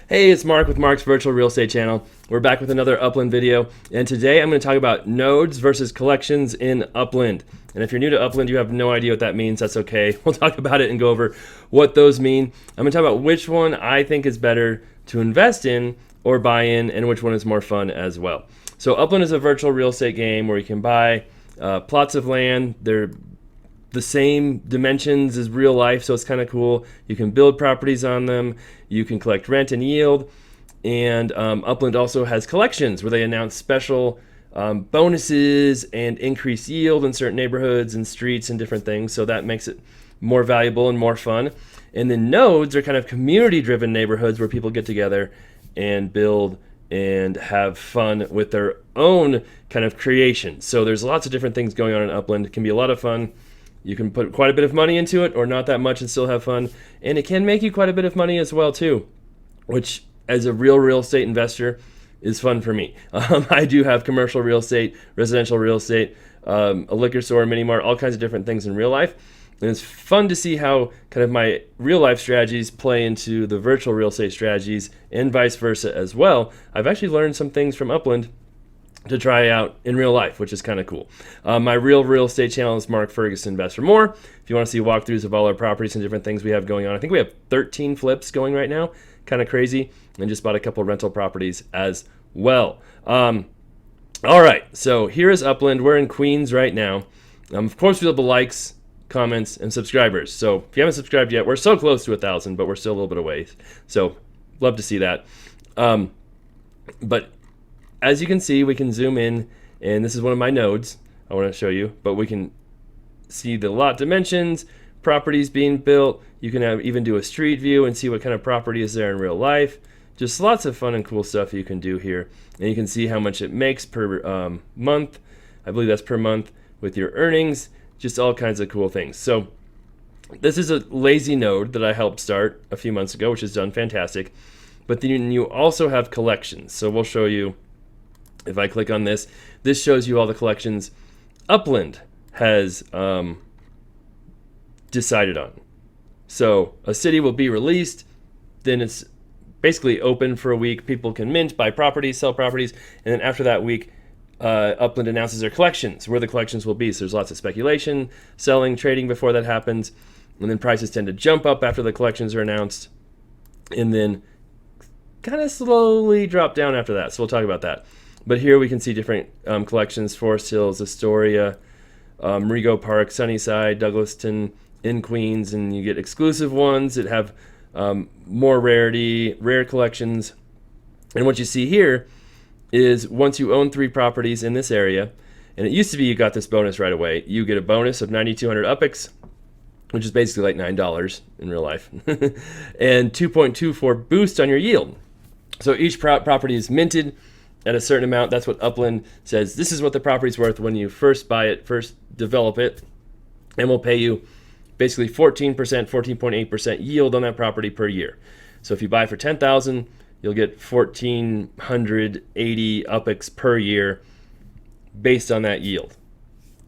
Hey, it's Mark with Mark's Virtual Real Estate Channel. We're back with another Upland video, and today I'm going to talk about nodes versus collections in Upland. And if you're new to Upland, you have no idea what that means, that's okay. We'll talk about it and go over what those mean. I'm going to talk about which one I think is better to invest in or buy in, and which one is more fun as well. So Upland is a virtual real estate game where you can buy plots of land. They're the same dimensions as real life, so it's kind of cool. You can build properties on them, you can collect rent and yield, and Upland also has collections where they announce special bonuses and increased yield in certain neighborhoods and streets and different things, so that makes it more valuable and more fun. And then nodes are kind of community-driven neighborhoods where people get together and build and have fun with their own kind of creation. So there's lots of different things going on in Upland. It can be a lot of fun. You can put quite a bit of money into it or not that much and still have fun. And it can make you quite a bit of money as well too, which as a real estate investor is fun for me. I do have commercial real estate, residential real estate, a liquor store, mini mart, all kinds of different things in real life. And it's fun to see how kind of my real life strategies play into the virtual real estate strategies and vice versa as well. I've actually learned some things from Upland to try out in real life, which is kind of cool. My real estate channel is Mark Ferguson Invest for More. If you want to see walkthroughs of all our properties and different things we have going on, I think we have 13 flips going right now, kind of crazy, and just bought a couple rental properties as well. All right, so here is Upland. We're in Queens right now. Of course, we have the likes, comments, and subscribers. So if you haven't subscribed yet, we're so close to 1,000, but we're still a little bit away. So love to see that. But as you can see, we can zoom in, and this is one of my nodes I want to show you, but we can see the lot dimensions, properties being built. You can even do a street view and see what kind of property is there in real life. Just lots of fun and cool stuff you can do here. And you can see how much it makes per month. I believe that's per month with your earnings, just all kinds of cool things. So this is a lazy node that I helped start a few months ago, which has done fantastic. But then you also have collections. So we'll show you. If I click on this, this shows you all the collections Upland has decided on. So a city will be released, then it's basically open for a week. People can mint, buy properties, sell properties, and then after that week, Upland announces their collections, where the collections will be. So there's lots of speculation, selling, trading before that happens, and then prices tend to jump up after the collections are announced, and then kind of slowly drop down after that. So we'll talk about that. But here we can see different collections: Forest Hills, Astoria, Rego Park, Sunnyside, Douglaston in Queens, and you get exclusive ones that have more rare collections. And what you see here is once you own 3 properties in this area, and it used to be you got this bonus right away, you get a bonus of 9,200 UPIX, which is basically like $9 in real life, and 2.24 boost on your yield. So each property is minted at a certain amount. That's what Upland says. This is what the property's worth when you first buy it, first develop it, and we'll pay you basically 14%, 14.8% yield on that property per year. So if you buy for $10,000, you'll get 1,480 UPIX per year based on that yield.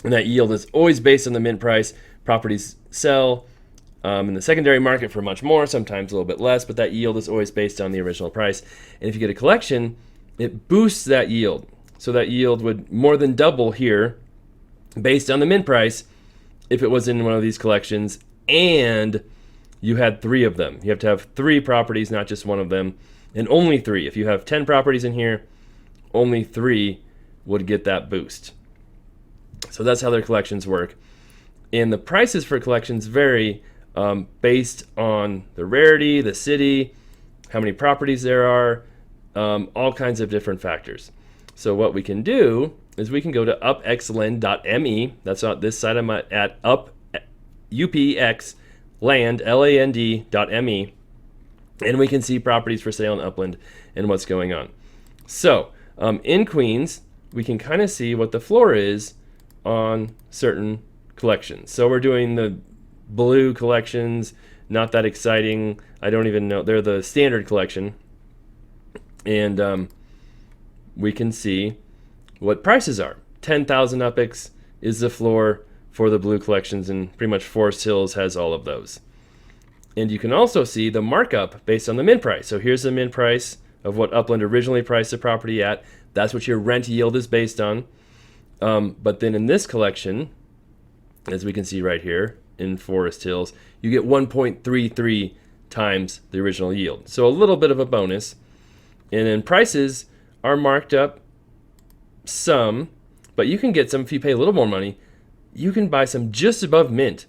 And that yield is always based on the mint price. Properties sell in the secondary market for much more, sometimes a little bit less, but that yield is always based on the original price. And if you get a collection, it boosts that yield. So that yield would more than double here based on the mint price if it was in one of these collections and you had 3 of them. You have to have 3 properties, not just one of them, and only 3. If you have 10 properties in here, only 3 would get that boost. So that's how their collections work. And the prices for collections vary based on the rarity, the city, how many properties there are, all kinds of different factors. So what we can do is we can go to upxland.me. That's not this site. I'm at upxland.me, and we can see properties for sale in Upland and what's going on. So in Queens, we can kind of see what the floor is on certain collections. So we're doing the blue collections, not that exciting. I don't even know. They're the standard collection. And we can see what prices are. 10,000 UPIX is the floor for the blue collections, and pretty much Forest Hills has all of those. And you can also see the markup based on the min price. So here's the min price of what Upland originally priced the property at. That's what your rent yield is based on. But then in this collection, as we can see right here in Forest Hills, you get 1.33 times the original yield. So a little bit of a bonus. And then prices are marked up some, but you can get some if you pay a little more money. You can buy some just above mint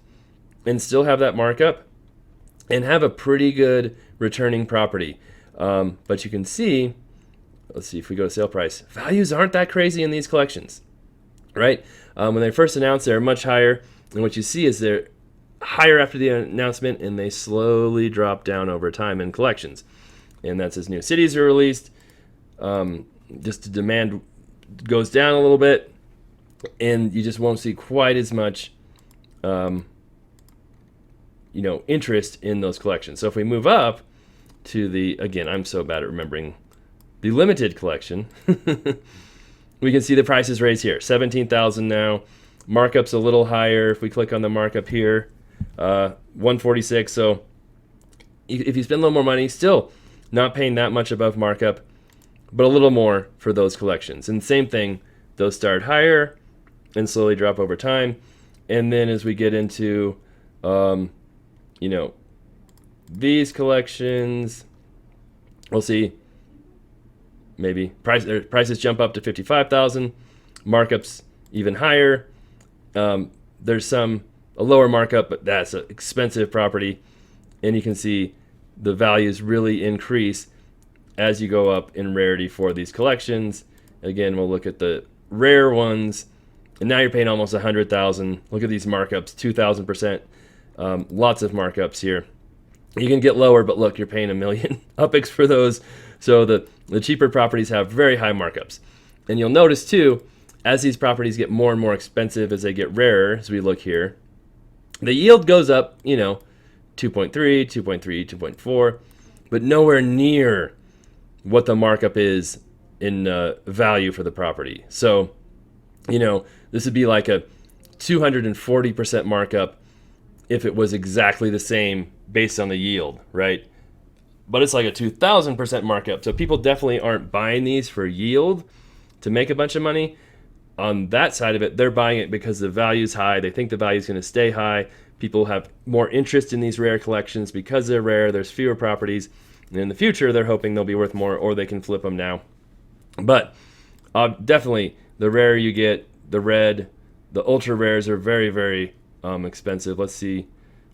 and still have that markup and have a pretty good returning property. But you can see, let's see if we go to sale price, values aren't that crazy in these collections, right? When they first announced, they're much higher, and what you see is they're higher after the announcement, and they slowly drop down over time in collections. And that's as new cities are released. Just the demand goes down a little bit, and you just won't see quite as much interest in those collections. So if we move up to the, again, I'm so bad at remembering the limited collection, we can see the prices raised here, 17,000 now. Markup's a little higher. If we click on the markup here, 146. So if you spend a little more money, still not paying that much above markup, but a little more for those collections. And same thing, those start higher and slowly drop over time. And then as we get into these collections, we'll see maybe prices jump up to 55,000, markups even higher. There's a lower markup, but that's an expensive property, and you can see the values really increase as you go up in rarity for these collections. Again, we'll look at the rare ones, and now you're paying almost 100,000. Look at these markups, 2,000%. Lots of markups here. You can get lower, but look, you're paying $1 million UPEX for those. So the cheaper properties have very high markups. And you'll notice too, as these properties get more and more expensive as they get rarer, as we look here, the yield goes up, 2.3, 2.3, 2.4, but nowhere near what the markup is in value for the property. So, this would be like a 240% markup if it was exactly the same based on the yield, right? But it's like a 2,000% markup. So people definitely aren't buying these for yield to make a bunch of money. On that side of it, they're buying it because the value's high. They think the value's going to stay high. People have more interest in these rare collections because they're rare. There's fewer properties. And in the future, they're hoping they'll be worth more, or they can flip them now. But definitely, the rarer you get, the red, the ultra rares are very, very expensive. Let's see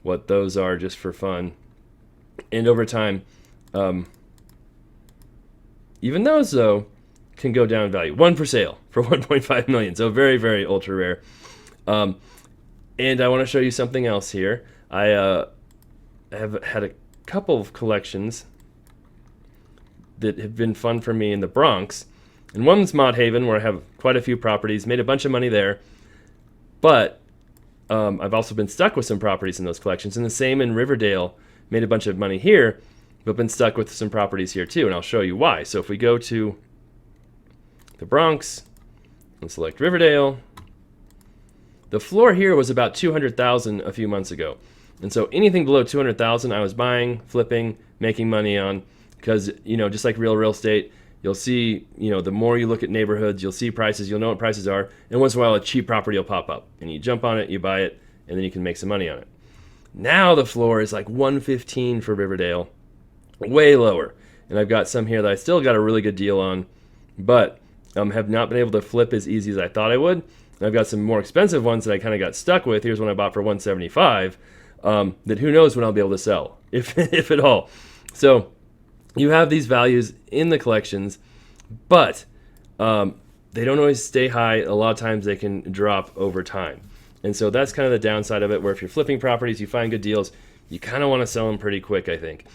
what those are just for fun. And over time, even those, though, can go down in value. One for sale for 1.5 million. So very, very ultra rare. And I want to show you something else here. I have had a couple of collections that have been fun for me in the Bronx. And one's Mod Haven, where I have quite a few properties, made a bunch of money there. But I've also been stuck with some properties in those collections. And the same in Riverdale, made a bunch of money here, but been stuck with some properties here too. And I'll show you why. So if we go to the Bronx and select Riverdale, the floor here was about 200,000 a few months ago. And so anything below 200,000 I was buying, flipping, making money on, because, just like real estate, you'll see, the more you look at neighborhoods, you'll see prices, you'll know what prices are, and once in a while a cheap property will pop up, and you jump on it, you buy it, and then you can make some money on it. Now the floor is like 115 for Riverdale, way lower. And I've got some here that I still got a really good deal on, but have not been able to flip as easy as I thought I would. And I've got some more expensive ones that I kind of got stuck with. Here's one I bought for 175, that who knows when I'll be able to sell, if at all. So you have these values in the collections, but they don't always stay high. A lot of times they can drop over time. And so that's kind of the downside of it, where if you're flipping properties, you find good deals, you kind of want to sell them pretty quick, I think.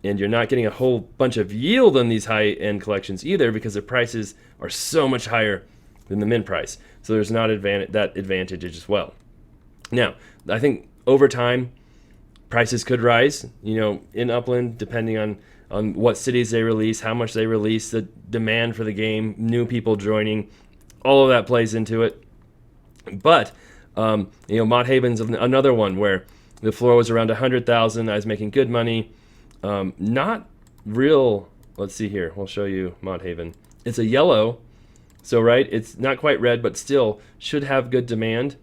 And you're not getting a whole bunch of yield on these high-end collections either, because the prices are so much higher than the min price. So there's not that advantage as well. Now, I think over time, prices could rise, in Upland, depending on what cities they release, how much they release, the demand for the game, new people joining, all of that plays into it. But Mod Haven's another one where The floor was around 100,000. I was making good money. Not real. Let's see here. We'll show you Mod Haven. It's a yellow, so right, it's not quite red, but still should have good demand.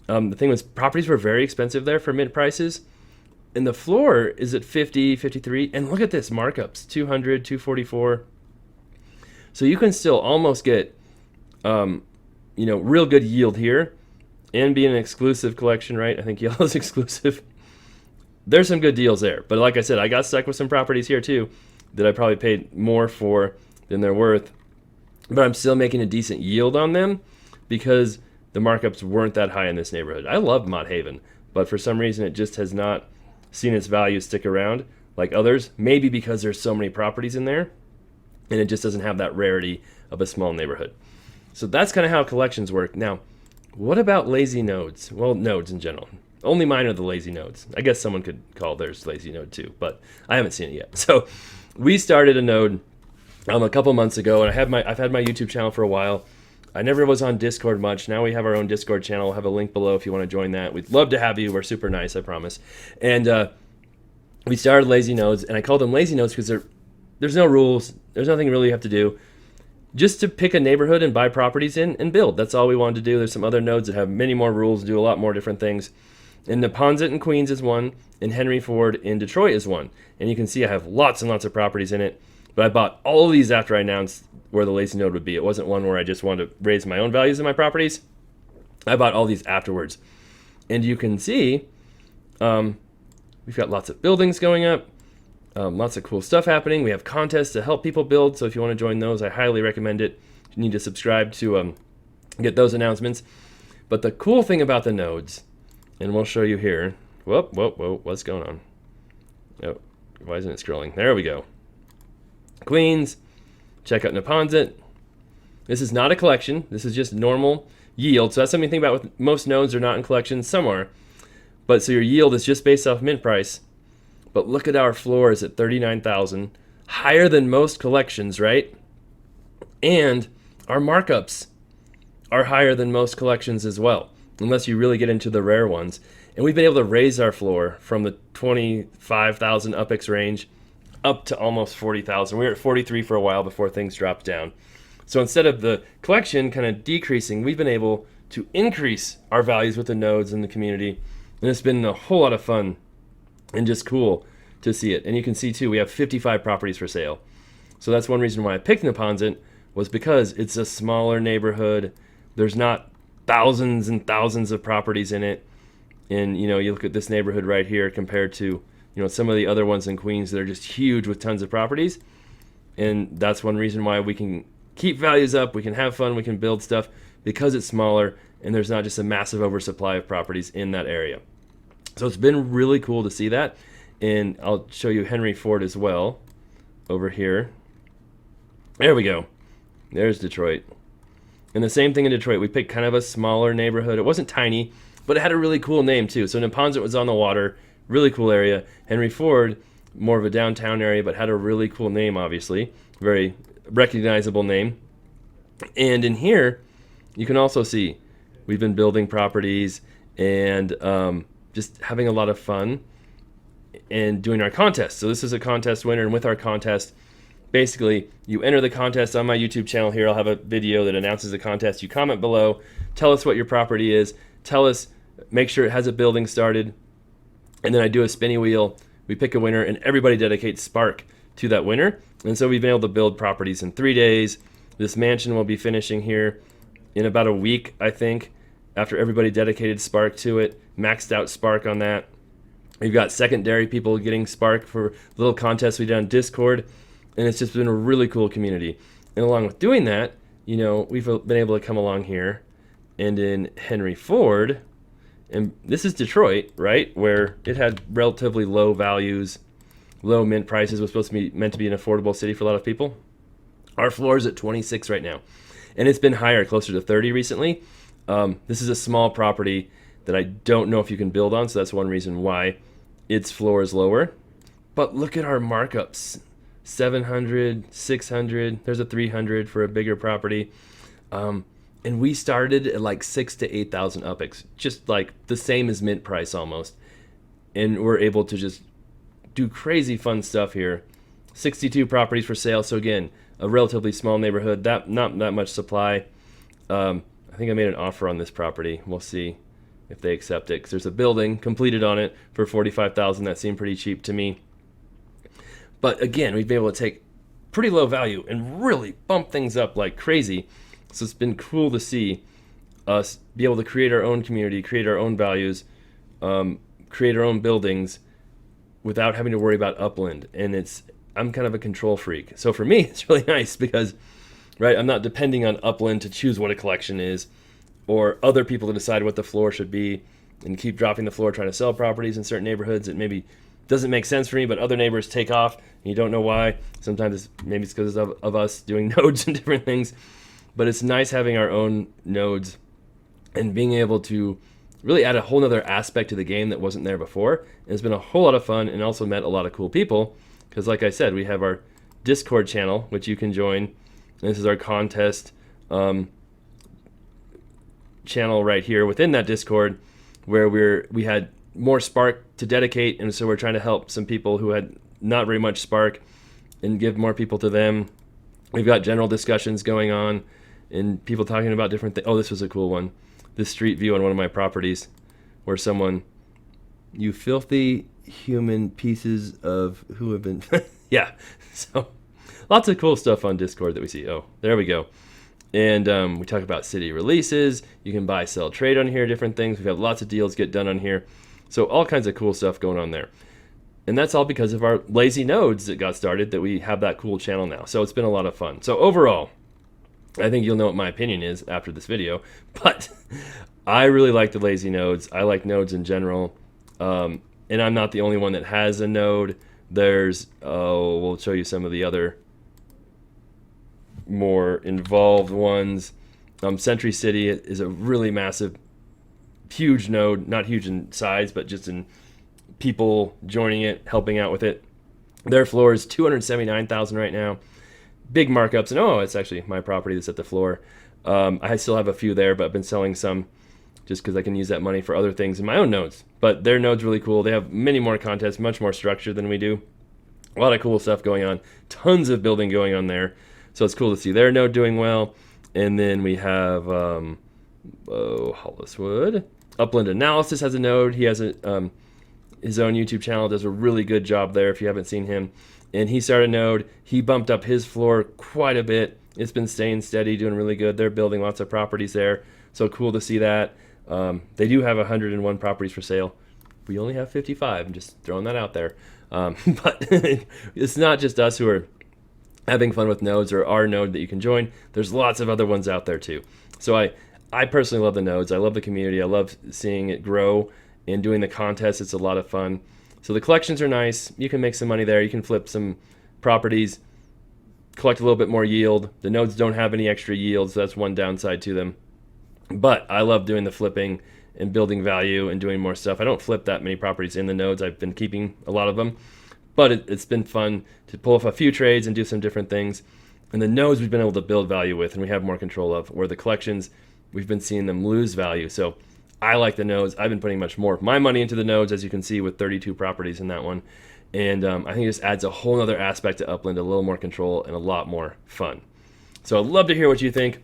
The thing was, properties were very expensive there for mint prices. And the floor is at 50, 53. And look at this, markups, 200, 244. So you can still almost get, real good yield here and be an exclusive collection, right? I think yellow's exclusive. There's some good deals there. But like I said, I got stuck with some properties here too that I probably paid more for than they're worth. But I'm still making a decent yield on them because the markups weren't that high in this neighborhood. I love Mod Haven, but for some reason it just has not seen its value stick around like others. Maybe because there's so many properties in there and it just doesn't have that rarity of a small neighborhood. So that's kind of how collections work. Now, what about lazy nodes? Well, nodes in general. Only mine are the lazy nodes. I guess someone could call theirs lazy node too, but I haven't seen it yet. So we started a node a couple months ago, and I've had my YouTube channel for a while. I never was on Discord much. Now we have our own Discord channel. I'll have a link below if you want to join that. We'd love to have you. We're super nice, I promise. And we started lazy nodes, and I called them lazy nodes because there's no rules. There's nothing really you have to do. Just to pick a neighborhood and buy properties in and build. That's all we wanted to do. There's some other nodes that have many more rules, do a lot more different things. And Neponset in Queens is one, and Henry Ford in Detroit is one. And you can see I have lots and lots of properties in it. But I bought all of these after I announced where the lazy node would be. It wasn't one where I just wanted to raise my own values in my properties. I bought all these afterwards. And you can see we've got lots of buildings going up, lots of cool stuff happening. We have contests to help people build. So if you want to join those, I highly recommend it. You need to subscribe to get those announcements. But the cool thing about the nodes, and we'll show you here. Whoa, what's going on? Oh, why isn't it scrolling? There we go. Queens, check out Neponset. This is not a collection. This is just normal yield. So that's something to think about with most nodes. They're not in collections. Some are. But so your yield is just based off mint price. But look at our floors at 39,000. Higher than most collections, right? And our markups are higher than most collections as well, unless you really get into the rare ones. And we've been able to raise our floor from the 25,000 UPX range up to almost 40,000. We were at 43 for a while before things dropped down. So instead of the collection kind of decreasing, we've been able to increase our values with the nodes in the community. And it's been a whole lot of fun and just cool to see it. And you can see too, we have 55 properties for sale. So that's one reason why I picked Neponset, was because it's a smaller neighborhood. There's not thousands and thousands of properties in it. And you look at this neighborhood right here compared to some of the other ones in Queens that are just huge with tons of properties. And that's one reason why we can keep values up, we can have fun, we can build stuff, because it's smaller and there's not just a massive oversupply of properties in that area. So it's been really cool to see that. And I'll show you Henry Ford as well over here. There we go. There's Detroit. And the same thing in Detroit. We picked kind of a smaller neighborhood. It wasn't tiny, but it had a really cool name too. So Neponset was on the water, really cool area. Henry Ford, more of a downtown area, but had a really cool name, obviously. Very recognizable name. And in here, you can also see we've been building properties and just having a lot of fun and doing our contest. So this is a contest winner, and with our contest, basically, you enter the contest on my YouTube channel here. I'll have a video that announces the contest. You comment below, tell us what your property is, tell us, make sure it has a building started, and then I do a spinny wheel. We pick a winner, and everybody dedicates Spark to that winner. And so we've been able to build properties in 3 days. This mansion will be finishing here in about a week, I think, after everybody dedicated Spark to it, maxed out Spark on that. We've got secondary people getting Spark for little contests we did on Discord. And it's just been a really cool community. And along with doing that, we've been able to come along here and in Henry Ford, and this is Detroit, right, where it had relatively low values, low mint prices, was supposed to be meant to be an affordable city for a lot of people. Our floor is at 26 right now, and it's been higher, closer to 30 recently. This is a small property that I don't know if you can build on, so that's one reason why its floor is lower. But look at our markups. 700, 600, there's a 300 for a bigger property. And we started at like 6,000 to 8,000 UPX, just like the same as mint price almost. and we're able to just do crazy fun stuff here. 62 properties for sale. So again, a relatively small neighborhood, not that much supply. I think I made an offer on this property. We'll see if they accept it, because there's a building completed on it for $45,000. That seemed pretty cheap to me. But again, we've been able to take pretty low value and really bump things up like crazy. So it's been cool to see us be able to create our own community, create our own values, create our own buildings without having to worry about Upland. And I'm kind of a control freak. So for me, it's really nice because, right, I'm not depending on Upland to choose what a collection is, or other people to decide what the floor should be and keep dropping the floor trying to sell properties in certain neighborhoods. It maybe doesn't make sense for me, but other neighbors take off and you don't know why. Sometimes maybe it's because of us doing nodes and different things. But it's nice having our own nodes and being able to really add a whole other aspect to the game that wasn't there before. And it's been a whole lot of fun, and also met a lot of cool people. Because like I said, we have our Discord channel, which you can join. And this is our contest channel right here within that Discord, where we had more Spark to dedicate, and so we're trying to help some people who had not very much Spark and give more people to them. We've got general discussions going on and people talking about different things. Oh, this was a cool one. This street view on one of my properties where someone, you filthy human pieces of who have been yeah, so lots of cool stuff on Discord that we see. Oh, there we go. And we talk about city releases. You can buy, sell, trade on here, different things. We've got lots of deals get done on here. So all kinds of cool stuff going on there. And that's all because of our lazy nodes that got started, that we have that cool channel now. So it's been a lot of fun. So overall, I think you'll know what my opinion is after this video. But I really like the lazy nodes. I like nodes in general. And I'm not the only one that has a node. There's, we'll show you some of the other more involved ones. Century City is a really massive, huge node, not huge in size, but just in people joining it, helping out with it. Their floor is $279,000 right now. Big markups, and it's actually my property that's at the floor. I still have a few there, but I've been selling some just because I can use that money for other things in my own nodes. But their node's really cool. They have many more contests, much more structure than we do. A lot of cool stuff going on. Tons of building going on there. So it's cool to see their node doing well. And then we have Holliswood. Upland Analysis has a node. He has his own YouTube channel, does a really good job there if you haven't seen him. And he started a node. He bumped up his floor quite a bit. It's been staying steady, doing really good. They're building lots of properties there. So cool to see that. They do have 101 properties for sale. We only have 55. I'm just throwing that out there. But it's not just us who are having fun with nodes, or our node that you can join. There's lots of other ones out there too. So I personally love the nodes. I love the community. I love seeing it grow and doing the contests. It's a lot of fun. So the collections are nice. You can make some money there. You can flip some properties, collect a little bit more yield. The nodes don't have any extra yield, so that's one downside to them. But I love doing the flipping and building value and doing more stuff. I don't flip that many properties in the nodes. I've been keeping a lot of them. But it's been fun to pull off a few trades and do some different things. And the nodes we've been able to build value with, and we have more control of, where the collections, we've been seeing them lose value. So I like the nodes. I've been putting much more of my money into the nodes, as you can see, with 32 properties in that one. And I think it just adds a whole other aspect to Upland, a little more control and a lot more fun. So I'd love to hear what you think.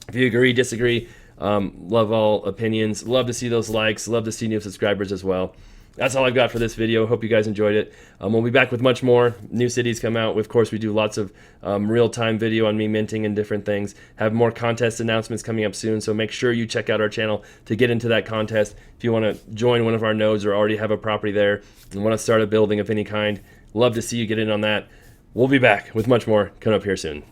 If you agree, disagree, love all opinions. Love to see those likes. Love to see new subscribers as well. That's all I've got for this video. Hope you guys enjoyed it. We'll be back with much more. New cities come out. Of course, we do lots of real-time video on me minting and different things. Have more contest announcements coming up soon, so make sure you check out our channel to get into that contest. If you want to join one of our nodes or already have a property there and want to start a building of any kind, love to see you get in on that. We'll be back with much more coming up here soon.